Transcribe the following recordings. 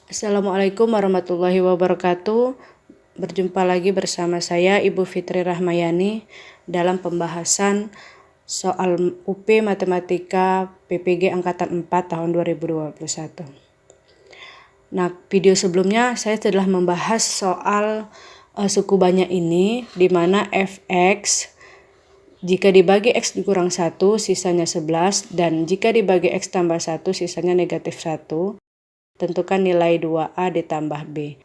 Assalamualaikum warahmatullahi wabarakatuh. Berjumpa lagi bersama saya Ibu Fitri Rahmayani dalam pembahasan soal UP Matematika PPG Angkatan 4 tahun 2021. Nah, video sebelumnya saya telah membahas soal suku banyak ini, di mana fx jika dibagi x dikurang 1 sisanya 11, dan jika dibagi x tambah 1 sisanya negatif 1. Tentukan nilai 2A ditambah B.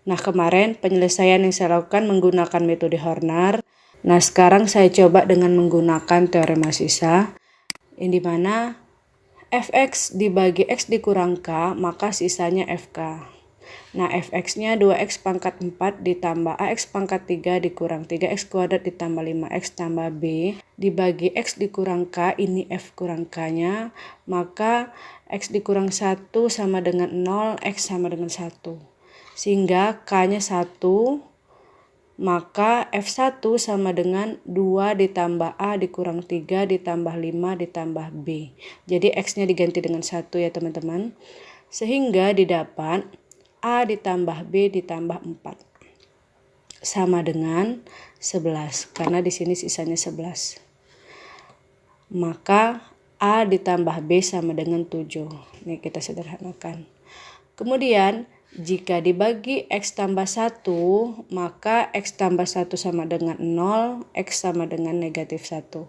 Nah, kemarin penyelesaian yang saya lakukan menggunakan metode Horner. Nah, sekarang saya coba dengan menggunakan teorema sisa, yang dimana fx dibagi x dikurang k, maka sisanya fk. Nah, fx-nya 2x pangkat 4 ditambah ax pangkat 3 dikurang 3x kuadrat ditambah 5x tambah b dibagi x dikurang k, ini f kurang k-nya, maka x dikurang 1 sama dengan 0, x sama dengan 1. Sehingga k-nya 1, maka f1 sama dengan 2 ditambah a dikurang 3 ditambah 5 ditambah b. Jadi x-nya diganti dengan 1 ya teman-teman. Sehingga didapat A ditambah B ditambah 4 sama dengan 11, karena di sini sisanya 11. Maka A ditambah B sama dengan 7. Ini kita sederhanakan. Kemudian jika dibagi X tambah 1, maka X tambah 1 sama dengan 0, X sama dengan negatif 1.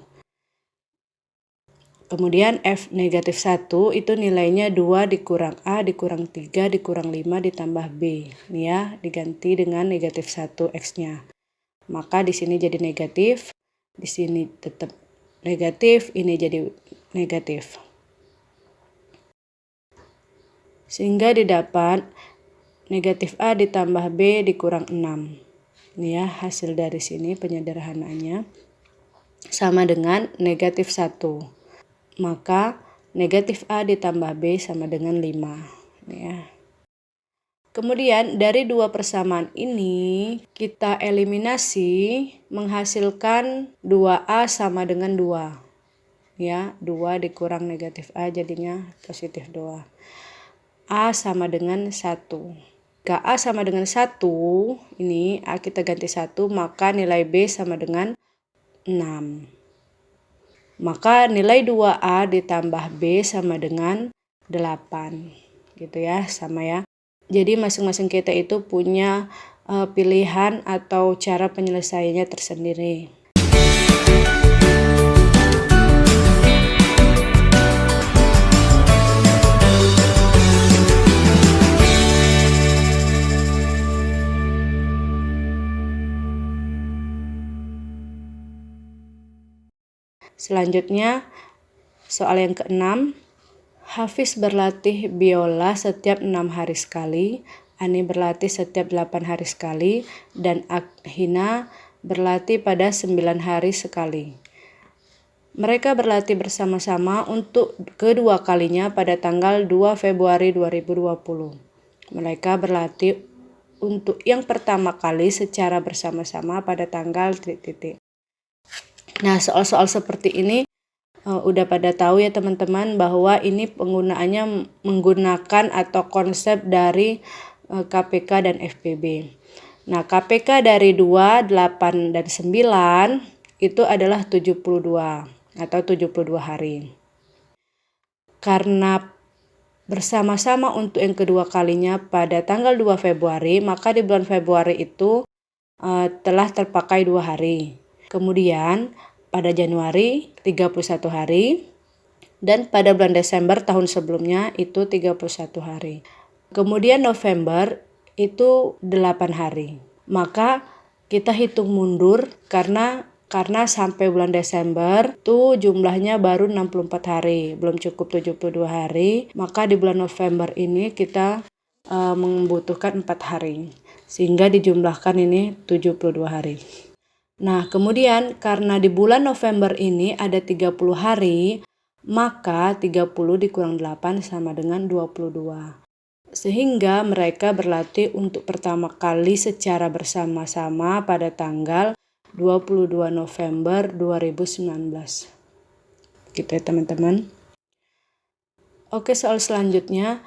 Kemudian F negatif 1 itu nilainya 2 dikurang A dikurang 3 dikurang 5 ditambah B. Ini ya, diganti dengan negatif 1 X-nya. Maka di sini jadi negatif, di sini tetap negatif, ini jadi negatif. Sehingga didapat negatif A ditambah B dikurang 6. Ini ya, hasil dari sini penyederhanaannya sama dengan negatif 1. Maka negatif A ditambah B sama dengan 5. Ya. Kemudian dari dua persamaan ini kita eliminasi menghasilkan 2A sama dengan 2. Ya, 2 dikurang negatif A jadinya positif 2. A sama dengan 1. Jika A sama dengan 1, ini A kita ganti 1, maka nilai B sama dengan 6. Maka nilai 2A ditambah B sama dengan 8. Gitu ya, sama ya. Jadi masing-masing kita itu punya pilihan atau cara penyelesaiannya tersendiri. Selanjutnya, soal yang ke-6. Hafiz berlatih biola setiap 6 hari sekali, Ani berlatih setiap 8 hari sekali, dan Akhina berlatih pada 9 hari sekali. Mereka berlatih bersama-sama untuk kedua kalinya pada tanggal 2 Februari 2020. Mereka berlatih untuk yang pertama kali secara bersama-sama pada tanggal titik-titik. Nah, soal-soal seperti ini udah pada tahu ya teman-teman bahwa ini penggunaannya menggunakan atau konsep dari KPK dan FPB. Nah, KPK dari 2, 8, dan 9 itu adalah 72 atau 72 hari. Karena bersama-sama untuk yang kedua kalinya pada tanggal 2 Februari, maka di bulan Februari itu telah terpakai 2 hari. Kemudian pada Januari 31 hari, dan pada bulan Desember tahun sebelumnya itu 31 hari. Kemudian November itu 8 hari. Maka kita hitung mundur karena sampai bulan Desember tuh jumlahnya baru 64 hari, belum cukup 72 hari. Maka di bulan November ini kita membutuhkan 4 hari. Sehingga dijumlahkan ini 72 hari. Nah, kemudian karena di bulan November ini ada 30 hari, maka 30 dikurang 8 sama dengan 22. Sehingga mereka berlatih untuk pertama kali secara bersama-sama pada tanggal 22 November 2019. Gitu ya teman-teman. Oke, soal selanjutnya.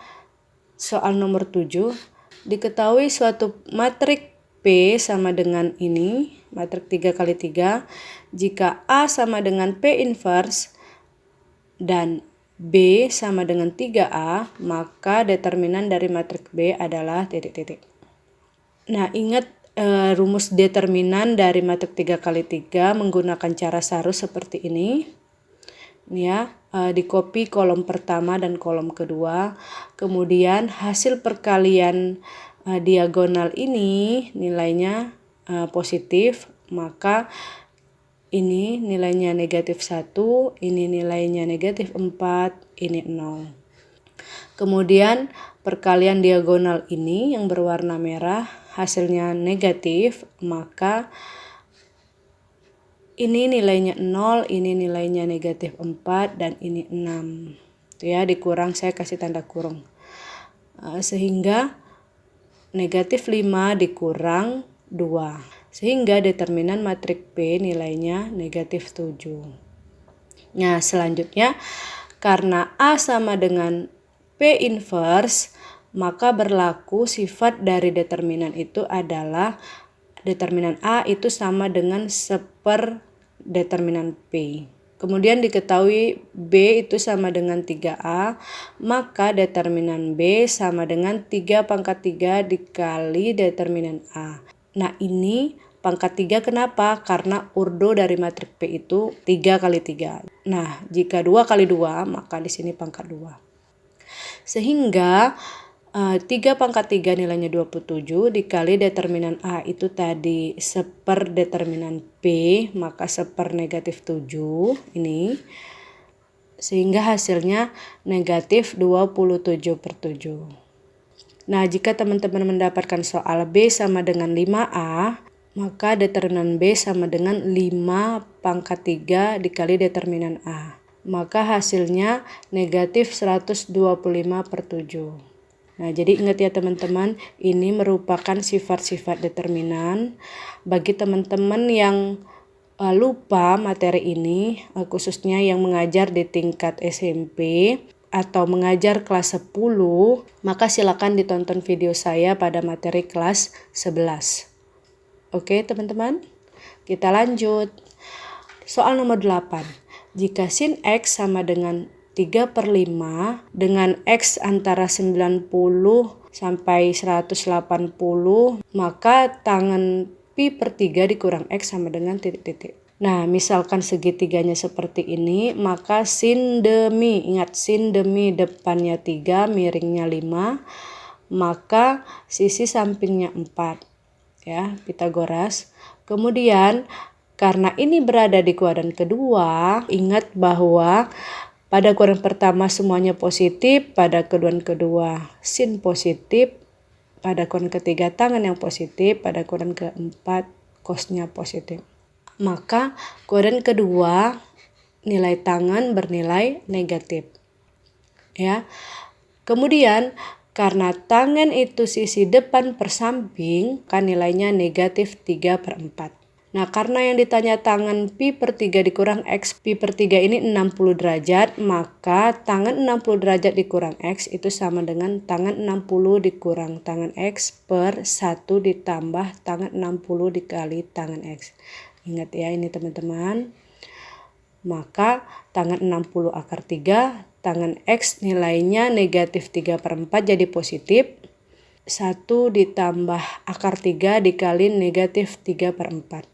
Soal nomor 7, diketahui suatu matrik P sama dengan ini, matrik 3 kali 3, jika A sama dengan P inverse dan B sama dengan 3A, maka determinan dari matrik B adalah titik-titik. Nah, ingat rumus determinan dari matrik 3 kali 3 menggunakan cara sarus seperti ini. Ya, di copy kolom pertama dan kolom kedua. Kemudian hasil perkalian diagonal ini nilainya positif, maka ini nilainya negatif 1, ini nilainya negatif 4, ini 0. Kemudian perkalian diagonal ini yang berwarna merah hasilnya negatif, maka ini nilainya 0, ini nilainya negatif 4, dan ini 6. Itu ya, dikurang saya kasih tanda kurung. Sehingga negatif 5 dikurang 2. Sehingga determinan matrik P nilainya negatif 7. Nah, selanjutnya karena A sama dengan P inverse, maka berlaku sifat dari determinan itu adalah determinan A itu sama dengan seper determinan P. Kemudian diketahui B itu sama dengan 3A, maka determinan B sama dengan 3 pangkat 3 dikali determinan A. Nah, ini pangkat 3 kenapa? Karena urdo dari matrik P itu 3 kali 3. Nah, jika 2 kali 2, maka di sini pangkat 2. Sehingga 3 pangkat 3 nilainya 27 dikali determinan A itu tadi seper determinan P, maka seper negatif 7 ini. Sehingga hasilnya negatif 27/7. Nah, jika teman-teman mendapatkan soal B sama dengan 5A, maka determinan B sama dengan 5 pangkat 3 dikali determinan A. Maka hasilnya negatif 125/7. Nah, jadi ingat ya teman-teman, ini merupakan sifat-sifat determinan. Bagi teman-teman yang lupa materi ini, khususnya yang mengajar di tingkat SMP atau mengajar kelas 10, maka silakan ditonton video saya pada materi kelas 11. Oke teman-teman, kita lanjut. Soal nomor 8. Jika sin X sama dengan 3/5 dengan X antara 90 sampai 180, maka tangan pi/3 dikurang X sama dengan titik-titik. Nah, misalkan segitiganya seperti ini, maka sin demi, ingat sin demi depannya 3, miringnya 5, maka sisi sampingnya 4. Ya, Pitagoras. Kemudian, karena ini berada di kuadran kedua, ingat bahwa pada kuadran pertama semuanya positif, pada kuadran kedua sin positif, pada kuadran ketiga tangan yang positif, pada kuadran keempat cosnya positif. Maka kuadran kedua nilai tangan bernilai negatif. Ya. Kemudian karena tangan itu sisi depan per samping, kan nilainya negatif 3/4. Nah, karena yang ditanya tangan pi/3 dikurang X, pi/3 ini 60 derajat, maka tangan 60 derajat dikurang X itu sama dengan tangan 60 dikurang tangan X per 1 ditambah tangan 60 dikali tangan X. Ingat ya ini teman-teman. Maka tangan 60 akar 3, tangan X nilainya negatif 3/4 jadi positif. 1 ditambah akar 3 dikali negatif 3/4.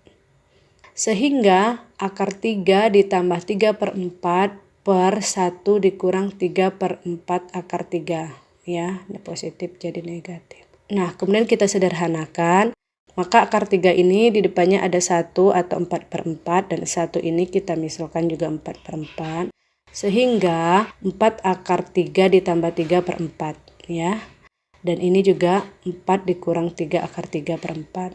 Sehingga akar 3 ditambah 3/4 per 1 dikurang 3/4 akar 3. Ya, positif jadi negatif. Nah, kemudian kita sederhanakan. Maka akar 3 ini di depannya ada 1 atau 4/4 dan 1 ini kita misalkan juga 4/4. Sehingga 4 akar 3 ditambah 3/4. Ya. Dan ini juga 4 dikurang 3 akar 3/4.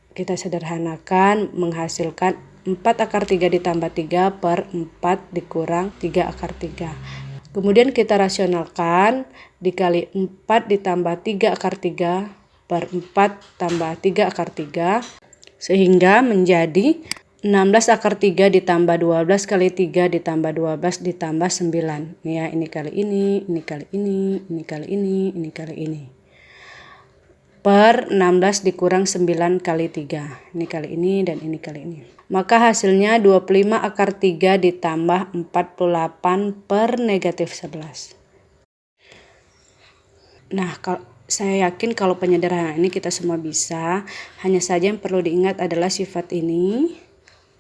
Kita sederhanakan menghasilkan 4 akar 3 ditambah 3 per 4 dikurang 3 akar 3. Kemudian kita rasionalkan dikali 4 ditambah 3 akar 3 per 4 tambah 3 akar 3. Sehingga menjadi 16 akar 3 ditambah 12 kali 3 ditambah 12 ditambah 9. Ya, ini kali ini kali ini kali ini kali ini. Per 16 dikurang 9 kali 3. Ini kali ini dan ini kali ini. Maka hasilnya 25 akar 3 ditambah 48 per negatif 11. Nah, saya yakin kalau penyederhanaan ini kita semua bisa. Hanya saja yang perlu diingat adalah sifat ini,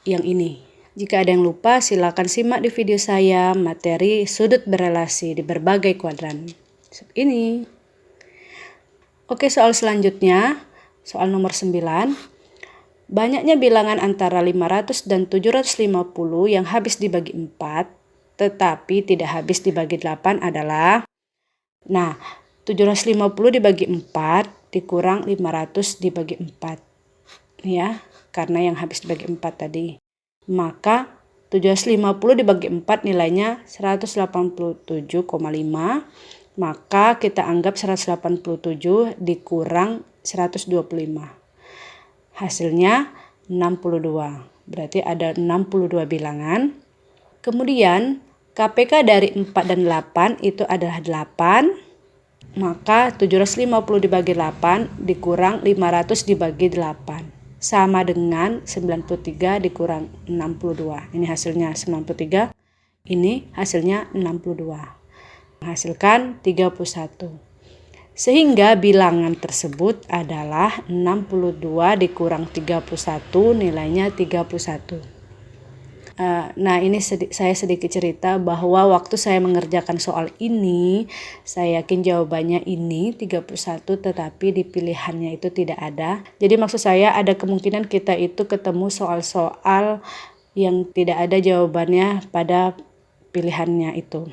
yang ini. Jika ada yang lupa, silakan simak di video saya materi sudut berelasi di berbagai kuadran. Ini. Oke, soal selanjutnya, soal nomor 9. Banyaknya bilangan antara 500 dan 750 yang habis dibagi 4, tetapi tidak habis dibagi 8 adalah, nah, 750 dibagi 4 dikurang 500 dibagi 4. Ya, karena yang habis dibagi 4 tadi. Maka 750 dibagi 4 nilainya 187,5. Maka kita anggap 187 dikurang 125. Hasilnya 62. Berarti ada 62 bilangan. Kemudian KPK dari 4 dan 8 itu adalah 8. Maka 750 dibagi 8 dikurang 500 dibagi 8. Sama dengan 93 dikurang 62. Ini hasilnya 93. Ini hasilnya 62. Menghasilkan 31. Sehingga bilangan tersebut adalah 62 dikurang 31 nilainya 31. Nah, ini saya sedikit cerita bahwa waktu saya mengerjakan soal ini, saya yakin jawabannya ini 31, tetapi di pilihannya itu tidak ada. Jadi maksud saya ada kemungkinan kita itu ketemu soal-soal yang tidak ada jawabannya pada pilihannya itu.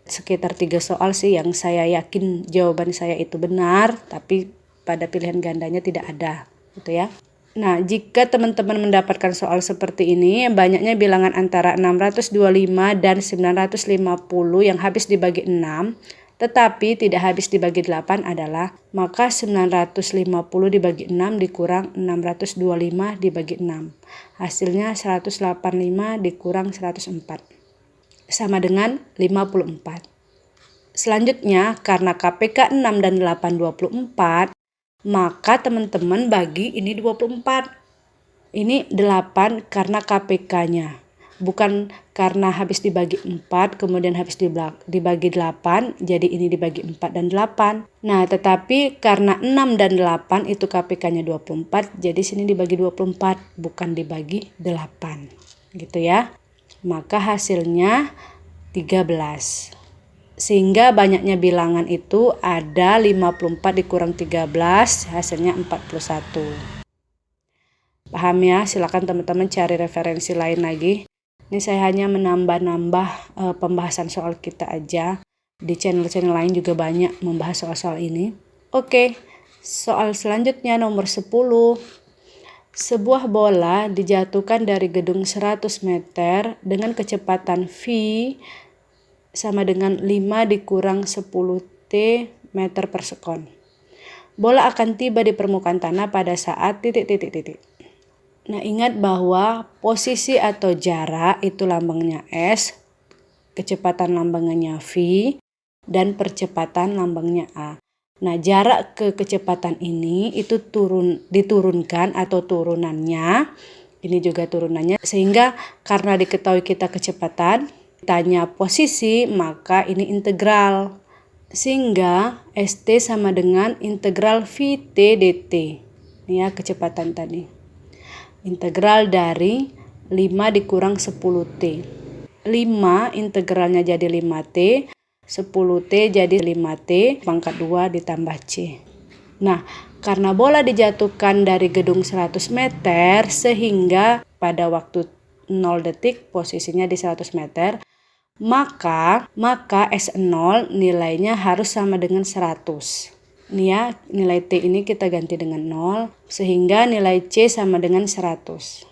Sekitar 3 soal sih yang saya yakin jawaban saya itu benar, tapi pada pilihan gandanya tidak ada, gitu ya. Nah, jika teman-teman mendapatkan soal seperti ini, banyaknya bilangan antara 625 dan 950 yang habis dibagi 6, tetapi tidak habis dibagi 8 adalah, maka 950 dibagi 6 dikurang 625 dibagi 6. Hasilnya 185 dikurang 104. Sama dengan 54. Selanjutnya, karena KPK 6 dan 8 24, maka teman-teman bagi ini 24. Ini 8 karena KPK-nya. Bukan karena habis dibagi 4, kemudian habis dibagi 8, jadi ini dibagi 4 dan 8. Nah, tetapi karena 6 dan 8 itu KPK-nya 24, jadi sini dibagi 24, bukan dibagi 8. Gitu ya. Maka hasilnya 13. Sehingga banyaknya bilangan itu ada 54 dikurang 13, hasilnya 41. Paham ya? Silakan teman-teman cari referensi lain lagi. Ini saya hanya menambah-nambah pembahasan soal kita aja. Di channel-channel lain juga banyak membahas soal-soal ini. Oke, soal selanjutnya nomor 10. Sebuah bola dijatuhkan dari gedung 100 meter dengan kecepatan v sama dengan 5 dikurang 10 t meter per sekon. Bola akan tiba di permukaan tanah pada saat titik. Nah, ingat bahwa posisi atau jarak itu lambangnya S, kecepatan lambangnya v, dan percepatan lambangnya A. Nah, jarak ke kecepatan ini itu diturunkan atau turunannya, ini juga turunannya, sehingga karena diketahui kita kecepatan, ditanya posisi, maka ini integral. Sehingga ST sama dengan integral VT dt. Ini ya kecepatan tadi. Integral dari 5 dikurang 10T. 5 integralnya jadi 5T. 10T jadi 5T pangkat 2 ditambah C. Nah, karena bola dijatuhkan dari gedung 100 meter sehingga pada waktu 0 detik posisinya di 100 meter, maka S0 nilainya harus sama dengan 100. Ini ya, nilai T ini kita ganti dengan 0 sehingga nilai C sama dengan 100.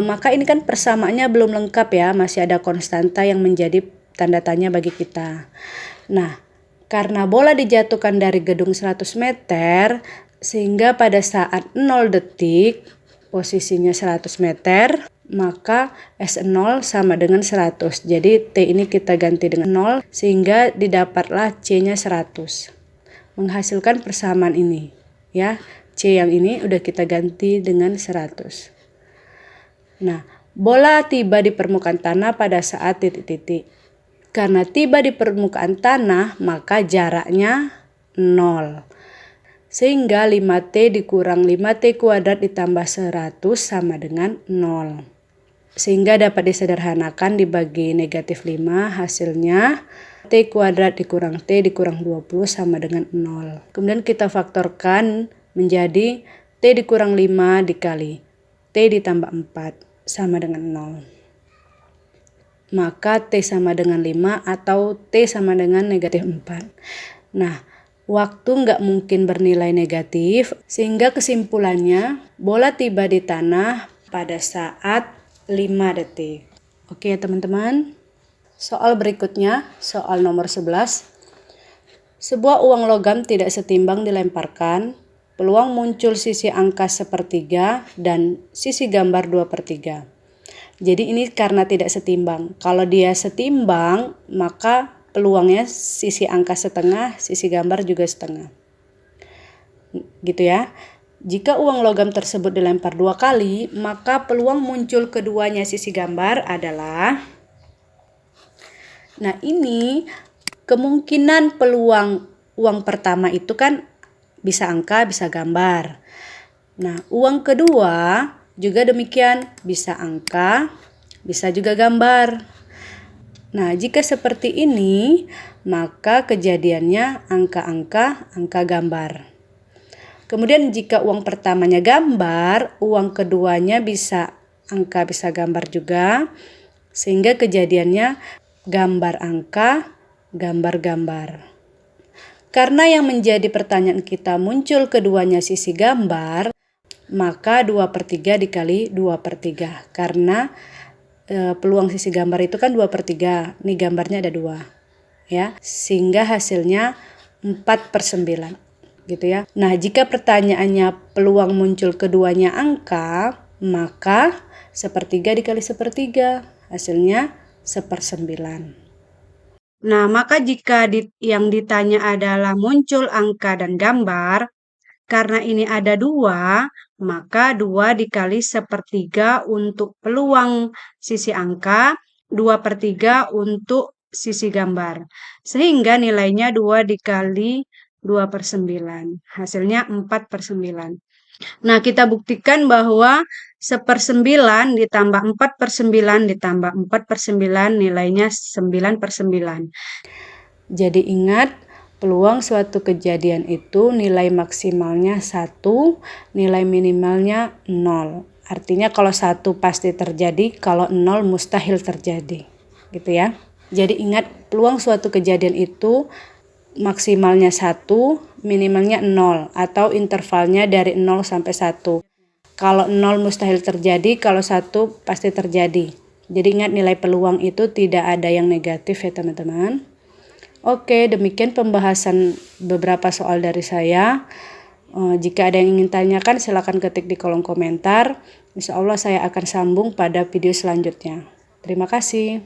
Maka ini kan persamaannya belum lengkap ya, masih ada konstanta yang menjadi tanda tanya bagi kita. Nah, karena bola dijatuhkan dari gedung 100 meter, sehingga pada saat 0 detik, posisinya 100 meter, maka S0 sama dengan 100. Jadi T ini kita ganti dengan 0 sehingga didapatlah C-nya 100. Menghasilkan persamaan ini. Ya, C yang ini udah kita ganti dengan 100. Nah, bola tiba di permukaan tanah pada saat titik-titik. Karena tiba di permukaan tanah, maka jaraknya 0. Sehingga 5T dikurang 5T kuadrat ditambah 100 sama dengan 0. Sehingga dapat disederhanakan dibagi negatif 5, hasilnya T kuadrat dikurang T dikurang 20 sama dengan 0. Kemudian kita faktorkan menjadi T dikurang 5 dikali T ditambah 4 sama dengan 0. Maka T sama dengan 5 atau T sama dengan negatif 4. Nah, waktu nggak mungkin bernilai negatif, sehingga kesimpulannya bola tiba di tanah pada saat 5 detik. Oke ya teman-teman. Soal berikutnya, soal nomor 11. Sebuah uang logam tidak setimbang dilemparkan, peluang muncul sisi angka 1/3 dan sisi gambar 2/3. Jadi ini karena tidak setimbang. Kalau dia setimbang, maka peluangnya sisi angka setengah, sisi gambar juga setengah. Gitu ya. Jika uang logam tersebut dilempar 2 kali, maka peluang muncul keduanya sisi gambar adalah... Nah, ini kemungkinan peluang uang pertama itu kan bisa angka, bisa gambar. Nah, uang kedua juga demikian, bisa angka, bisa juga gambar. Nah, jika seperti ini, maka kejadiannya angka-angka, angka gambar. Kemudian jika uang pertamanya gambar, uang keduanya bisa angka, bisa gambar juga. Sehingga kejadiannya gambar angka, gambar gambar. Karena yang menjadi pertanyaan kita muncul keduanya sisi gambar, maka 2/3 dikali 2/3. Karena peluang sisi gambar itu kan 2/3. Ini gambarnya ada 2. Ya, sehingga hasilnya 4/9. Gitu ya. Nah, jika pertanyaannya peluang muncul keduanya angka, maka 1/3 dikali 1/3. Hasilnya 1/9. Nah, maka jika yang ditanya adalah muncul angka dan gambar, karena ini ada 2, maka 2 dikali 1/3 untuk peluang sisi angka, 2/3 untuk sisi gambar. Sehingga nilainya 2 dikali 2/9. Hasilnya 4/9. Nah, kita buktikan bahwa 1/9 ditambah 4/9 ditambah 4/9 nilainya 9/9. Jadi ingat, peluang suatu kejadian itu nilai maksimalnya 1, nilai minimalnya 0. Artinya kalau 1 pasti terjadi, kalau 0 mustahil terjadi. Gitu ya. Jadi ingat, peluang suatu kejadian itu maksimalnya 1, minimalnya 0 atau intervalnya dari 0 sampai 1. Kalau 0 mustahil terjadi, kalau 1 pasti terjadi. Jadi ingat, nilai peluang itu tidak ada yang negatif ya teman-teman. Oke, demikian pembahasan beberapa soal dari saya. Jika ada yang ingin tanyakan, silakan ketik di kolom komentar. Insya Allah saya akan sambung pada video selanjutnya. Terima kasih.